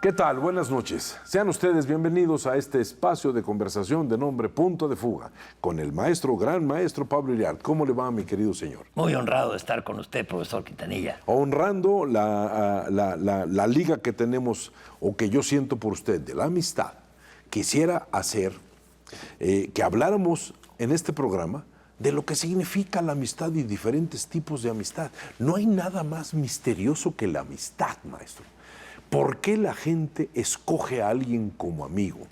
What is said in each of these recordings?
¿Qué tal? Buenas noches. Sean ustedes bienvenidos a este espacio de conversación de nombre Punto de Fuga con el maestro, gran maestro Pablo Iriart. ¿Cómo le va, mi querido señor? Muy honrado de estar con usted, profesor Quintanilla. Honrando la liga que tenemos o que yo siento por usted, de la amistad, quisiera hacer que habláramos en este programa de lo que significa la amistad y diferentes tipos de amistad. No hay nada más misterioso que la amistad, maestro. ¿Por qué la gente escoge a alguien como amigo?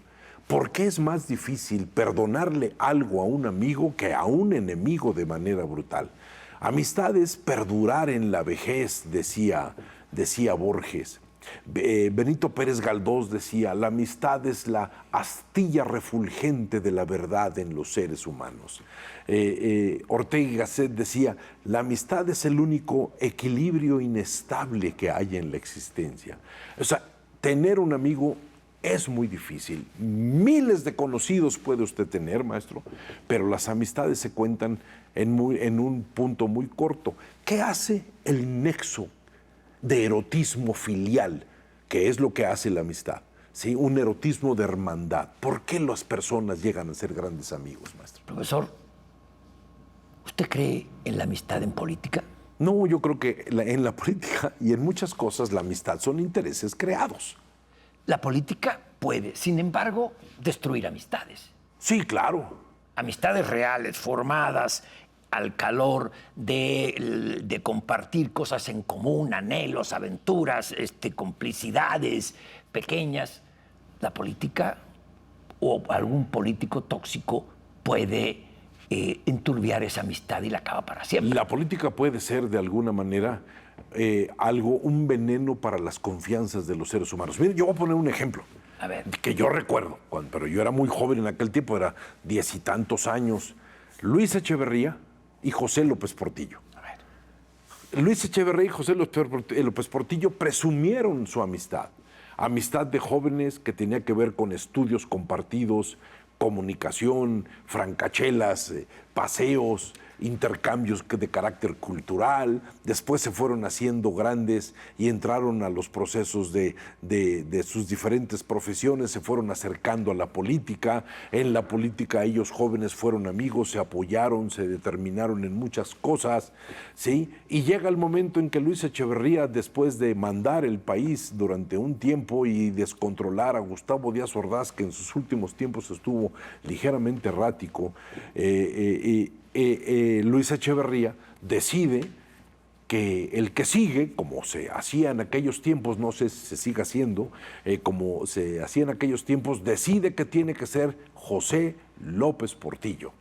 ¿Por qué es más difícil perdonarle algo a un amigo que a un enemigo de manera brutal? Amistad es perdurar en la vejez, decía Borges. Benito Pérez Galdós decía, la amistad es la astilla refulgente de la verdad en los seres humanos. Ortega y Gasset decía, la amistad es el único equilibrio inestable que hay en la existencia. O sea, tener un amigo es muy difícil. Miles de conocidos puede usted tener, maestro, pero las amistades se cuentan en un punto muy corto. ¿Qué hace el nexo de erotismo filial, que es lo que hace la amistad? ¿Sí? Un erotismo de hermandad. ¿Por qué las personas llegan a ser grandes amigos, maestro? Profesor, ¿usted cree en la amistad en política? No, yo creo que en la política y en muchas cosas la amistad son intereses creados. La política puede, sin embargo, destruir amistades. Sí, claro. Amistades reales, formadas al calor de compartir cosas en común, anhelos, aventuras, complicidades pequeñas. La política o algún político tóxico puede enturbiar esa amistad y la acaba para siempre. La política puede ser de alguna manera un veneno para las confianzas de los seres humanos. Mire, yo voy a poner un ejemplo. A ver. Que yo recuerdo, pero yo era muy joven en aquel tiempo, era 10 y tantos años. Luis Echeverría y José López Portillo. A ver. Luis Echeverría y José López Portillo presumieron su amistad. Amistad de jóvenes que tenía que ver con estudios compartidos, comunicación, francachelas, paseos, intercambios de carácter cultural. Después se fueron haciendo grandes y entraron a los procesos de sus diferentes profesiones, se fueron acercando a la política. En la política ellos jóvenes fueron amigos, se apoyaron, se determinaron en muchas cosas, ¿sí? Y llega el momento en que Luis Echeverría, después de mandar el país durante un tiempo y descontrolar a Gustavo Díaz Ordaz, que en sus últimos tiempos estuvo ligeramente errático, Luis Echeverría decide que el que sigue, como se hacía en aquellos tiempos, no sé si se sigue haciendo, como se hacía en aquellos tiempos, decide que tiene que ser José López Portillo.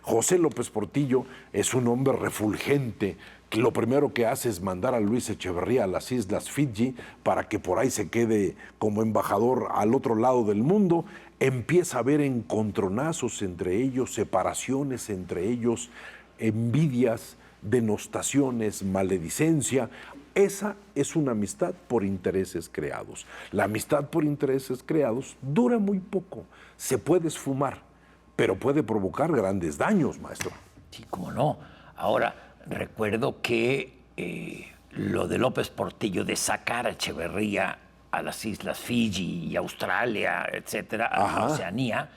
José López Portillo es un hombre refulgente, que lo primero que hace es mandar a Luis Echeverría a las Islas Fiji para que por ahí se quede como embajador al otro lado del mundo. Empieza a haber encontronazos entre ellos, separaciones entre ellos, envidias, denostaciones, maledicencia. Esa es una amistad por intereses creados. La amistad por intereses creados dura muy poco, se puede esfumar, pero puede provocar grandes daños, maestro. Sí, cómo no. Ahora, recuerdo que lo de López Portillo, de sacar a Echeverría a las Islas Fiji y Australia, etcétera, a la Oceanía,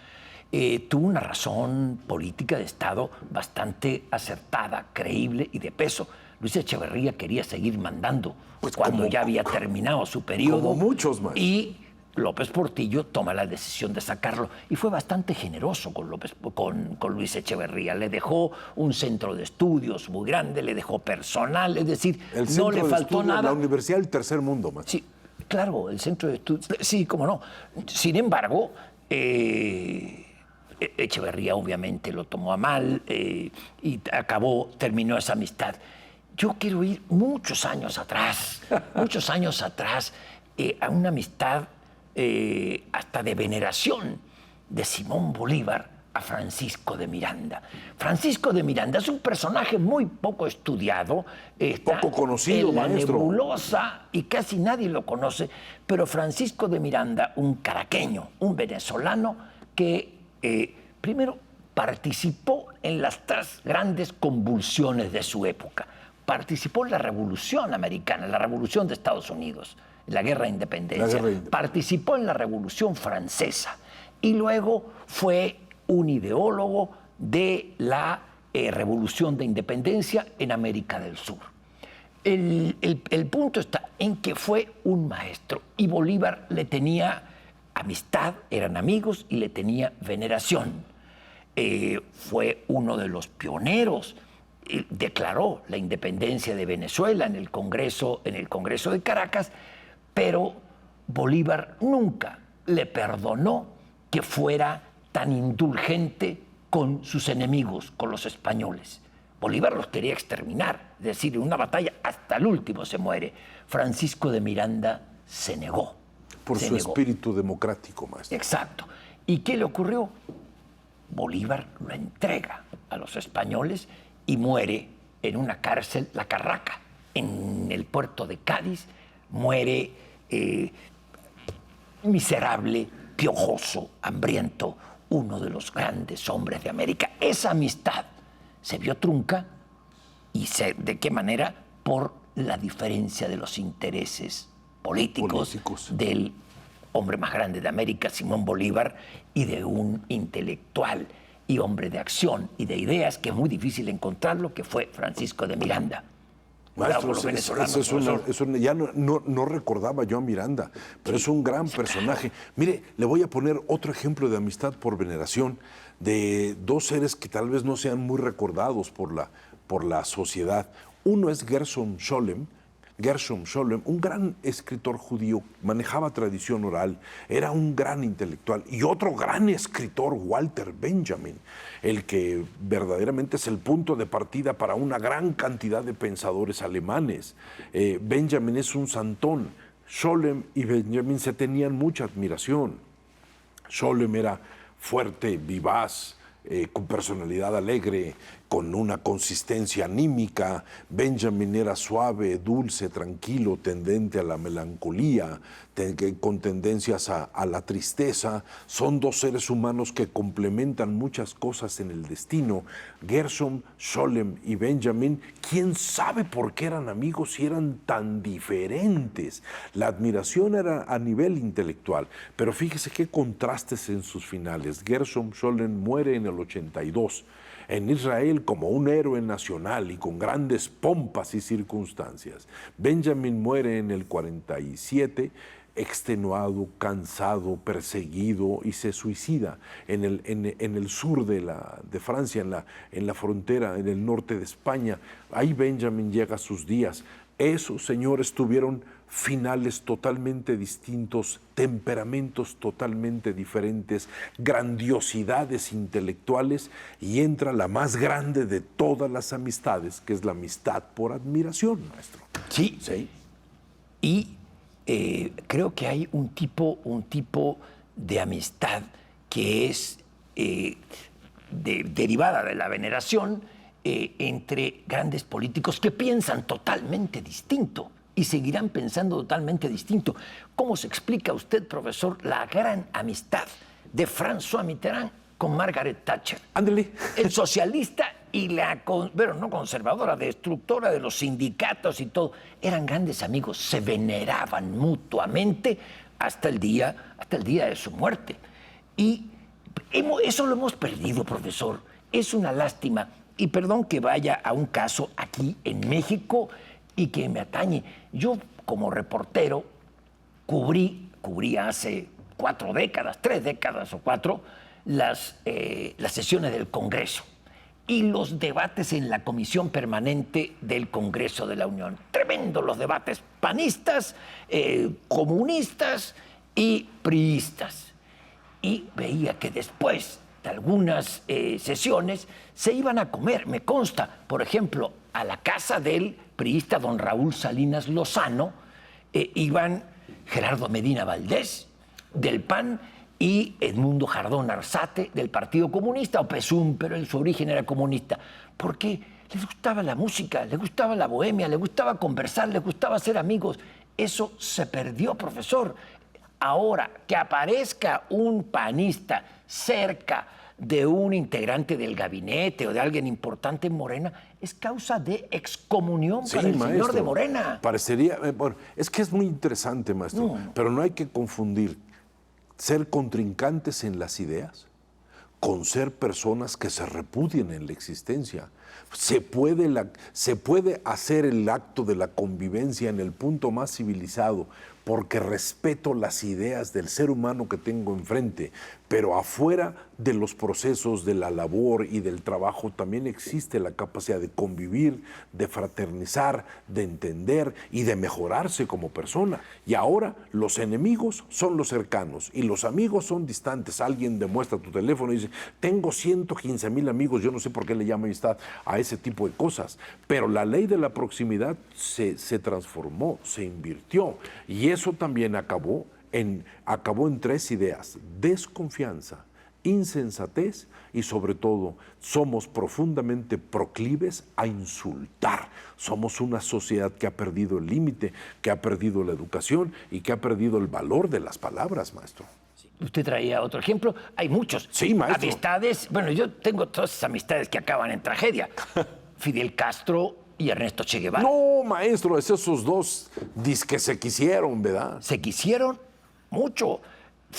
tuvo una razón política de Estado bastante acertada, creíble y de peso. Luis Echeverría quería seguir mandando cuando ya había terminado su periodo. Como muchos más. Y López Portillo toma la decisión de sacarlo y fue bastante generoso con Luis Echeverría. Le dejó un centro de estudios muy grande, le dejó personal, es decir, no le faltó nada. La Universidad del Tercer Mundo, maestro. Sí, claro, el centro de estudios, sí, cómo no. Sin embargo, Echeverría obviamente lo tomó a mal y terminó esa amistad. Yo quiero ir muchos años atrás, a una amistad hasta de veneración de Simón Bolívar a Francisco de Miranda. Francisco de Miranda es un personaje muy poco estudiado, poco conocido, en la maestro. nebulosa y casi nadie lo conoce, pero Francisco de Miranda, un caraqueño, un venezolano que primero participó en las tres grandes convulsiones de su época. Participó en la Revolución Americana, la Revolución de Estados Unidos. la Guerra de Independencia. La Guerra de Independencia. Participó en la Revolución Francesa y luego fue un ideólogo de la Revolución de Independencia en América del Sur. El punto está en que fue un maestro y Bolívar le tenía amistad, eran amigos y le tenía veneración. Fue uno de los pioneros, declaró la independencia de Venezuela en el Congreso de Caracas, pero Bolívar nunca le perdonó que fuera tan indulgente con sus enemigos, con los españoles. Bolívar los quería exterminar, es decir, en una batalla hasta el último se muere. Francisco de Miranda se negó. Por su espíritu democrático, maestro. Exacto. ¿Y qué le ocurrió? Bolívar lo entrega a los españoles y muere en una cárcel, La Carraca, en el puerto de Cádiz. Muere miserable, piojoso, hambriento, uno de los grandes hombres de América. Esa amistad se vio trunca y ¿de qué manera? Por la diferencia de los intereses políticos del hombre más grande de América, Simón Bolívar, y de un intelectual y hombre de acción y de ideas que es muy difícil encontrarlo, que fue Francisco de Miranda. Maestro, ya no recordaba yo a Miranda, pero es un gran personaje. Claro. Mire, le voy a poner otro ejemplo de amistad por veneración de dos seres que tal vez no sean muy recordados por la sociedad. Uno es Gershom Scholem, un gran escritor judío, manejaba tradición oral, era un gran intelectual. Y otro gran escritor, Walter Benjamin, el que verdaderamente es el punto de partida para una gran cantidad de pensadores alemanes. Benjamin es un santón. Scholem y Benjamin se tenían mucha admiración. Scholem era fuerte, vivaz, con personalidad alegre, con una consistencia anímica. Benjamin era suave, dulce, tranquilo, tendente a la melancolía, con tendencias a la tristeza. Son dos seres humanos que complementan muchas cosas en el destino. Gershom, Scholem y Benjamin, ¿quién sabe por qué eran amigos y eran tan diferentes? La admiración era a nivel intelectual, pero fíjese qué contrastes en sus finales. Gershom Scholem muere en el 82. En Israel como un héroe nacional y con grandes pompas y circunstancias. Benjamin muere en el 47, extenuado, cansado, perseguido, y se suicida en el sur de Francia, en la frontera, en el norte de España. Ahí Benjamin llega a sus días. Esos señores tuvieron finales totalmente distintos, temperamentos totalmente diferentes, grandiosidades intelectuales, y entra la más grande de todas las amistades, que es la amistad por admiración, maestro. Sí. Y creo que hay un tipo de amistad que es derivada de la veneración entre grandes políticos que piensan totalmente distinto y seguirán pensando totalmente distinto. ¿Cómo se explica usted, profesor, la gran amistad de François Mitterrand con Margaret Thatcher? Ándele. El socialista y pero no conservadora, destructora de los sindicatos y todo. Eran grandes amigos, se veneraban mutuamente hasta el día de su muerte. Y eso lo hemos perdido, profesor. Es una lástima. Y perdón que vaya a un caso aquí en México y que me atañe. Yo, como reportero, cubrí hace 3 décadas o 4, las sesiones del Congreso y los debates en la Comisión Permanente del Congreso de la Unión. Tremendos los debates panistas, comunistas y priistas. Y veía que después de algunas sesiones se iban a comer, me consta, por ejemplo, a la casa del priista don Raúl Salinas Lozano, iban Gerardo Medina Valdés, del PAN, y Edmundo Jardón Arzate, del Partido Comunista, o Pesum, pero en su origen era comunista, porque les gustaba la música, les gustaba la bohemia, les gustaba conversar, les gustaba ser amigos. Eso se perdió, profesor. Ahora, que aparezca un panista cerca de un integrante del gabinete o de alguien importante en Morena, es causa de excomunión Sí, para el señor maestro. de Morena. Parecería, bueno, es que es muy interesante, maestro, pero no hay que confundir ser contrincantes en las ideas con ser personas que se repudien en la existencia. Se puede hacer el acto de la convivencia en el punto más civilizado porque respeto las ideas del ser humano que tengo enfrente, pero afuera de los procesos de la labor y del trabajo también existe la capacidad de convivir, de fraternizar, de entender y de mejorarse como persona. Y ahora los enemigos son los cercanos y los amigos son distantes. Alguien demuestra tu teléfono y dice, tengo 115,000 amigos, yo no sé por qué le llama amistad a ese tipo de cosas, pero la ley de la proximidad se transformó, se invirtió y eso también acabó en 3 ideas: desconfianza, insensatez y sobre todo somos profundamente proclives a insultar. Somos una sociedad que ha perdido el límite, que ha perdido la educación y que ha perdido el valor de las palabras, maestro. Usted traía otro ejemplo. Hay muchos. Sí, maestro. Amistades. Bueno, yo tengo todas esas amistades que acaban en tragedia. Fidel Castro y Ernesto Che Guevara. No, maestro, esos dos disque se quisieron, ¿verdad? Se quisieron mucho.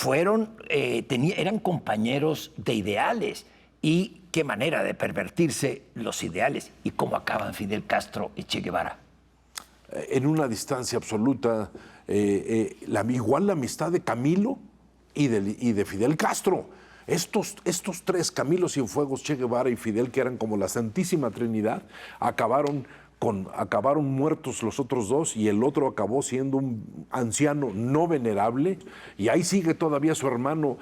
Eran compañeros de ideales. Y qué manera de pervertirse los ideales. Y cómo acaban Fidel Castro y Che Guevara. En una distancia absoluta, igual la amistad de Camilo y de Fidel Castro. Estos 3, Camilo Cienfuegos, Che Guevara y Fidel, que eran como la Santísima Trinidad, acabaron muertos los otros 2 y el otro acabó siendo un anciano no venerable y ahí sigue todavía su hermano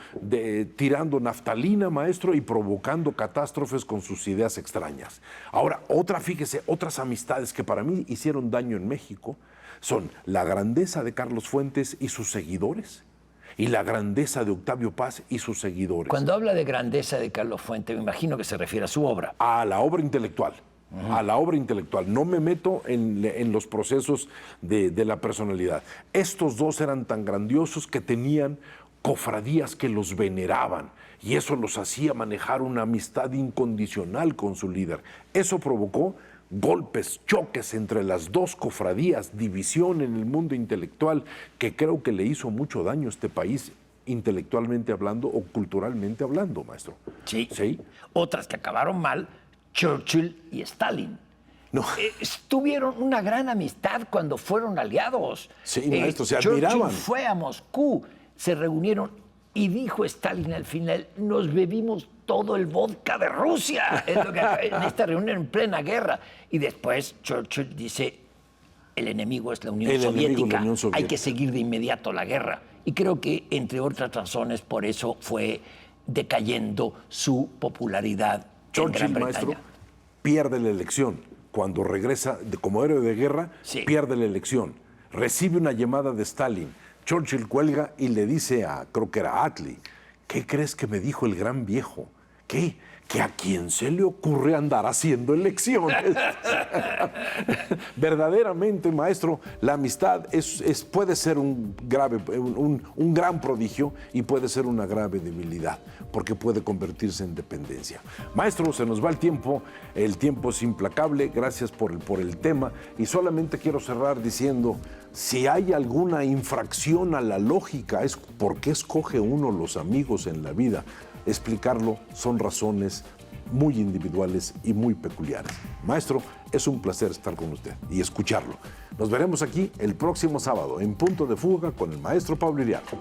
tirando naftalina, maestro, y provocando catástrofes con sus ideas extrañas. Ahora, fíjese, otras amistades que para mí hicieron daño en México son la grandeza de Carlos Fuentes y sus seguidores y la grandeza de Octavio Paz y sus seguidores. Cuando habla de grandeza de Carlos Fuentes, me imagino que se refiere a su obra. A la obra intelectual. A la obra intelectual. No me meto en los procesos de la personalidad. Estos 2 eran tan grandiosos que tenían cofradías que los veneraban y eso los hacía manejar una amistad incondicional con su líder. Eso provocó golpes, choques entre las 2 cofradías, división en el mundo intelectual que creo que le hizo mucho daño a este país intelectualmente hablando o culturalmente hablando, maestro. Sí. ¿Sí? Otras que acabaron mal, Churchill y Stalin. No. Tuvieron una gran amistad cuando fueron aliados. Sí, maestro, se admiraban. Churchill fue a Moscú, se reunieron y dijo Stalin al final, nos bebimos todo el vodka de Rusia en esta reunión en plena guerra. Y después Churchill dice, el enemigo es la Unión Soviética, hay que seguir de inmediato la guerra. Y creo que, entre otras razones, por eso fue decayendo su popularidad. Churchill, maestro, pierde la elección. Cuando regresa como héroe de guerra, pierde la elección. Recibe una llamada de Stalin. Churchill cuelga y le dice creo que era Attlee, ¿qué crees que me dijo el gran viejo? ¿Qué? Que a quién se le ocurre andar haciendo elecciones. Verdaderamente, maestro, la amistad puede ser un gran prodigio y puede ser una grave debilidad, porque puede convertirse en dependencia. Maestro, se nos va el tiempo es implacable, gracias por el tema, y solamente quiero cerrar diciendo, si hay alguna infracción a la lógica, es por qué escoge uno los amigos en la vida. Explicarlo son razones muy individuales y muy peculiares. Maestro, es un placer estar con usted y escucharlo. Nos veremos aquí el próximo sábado en Punto de Fuga con el maestro Pablo Iriarte.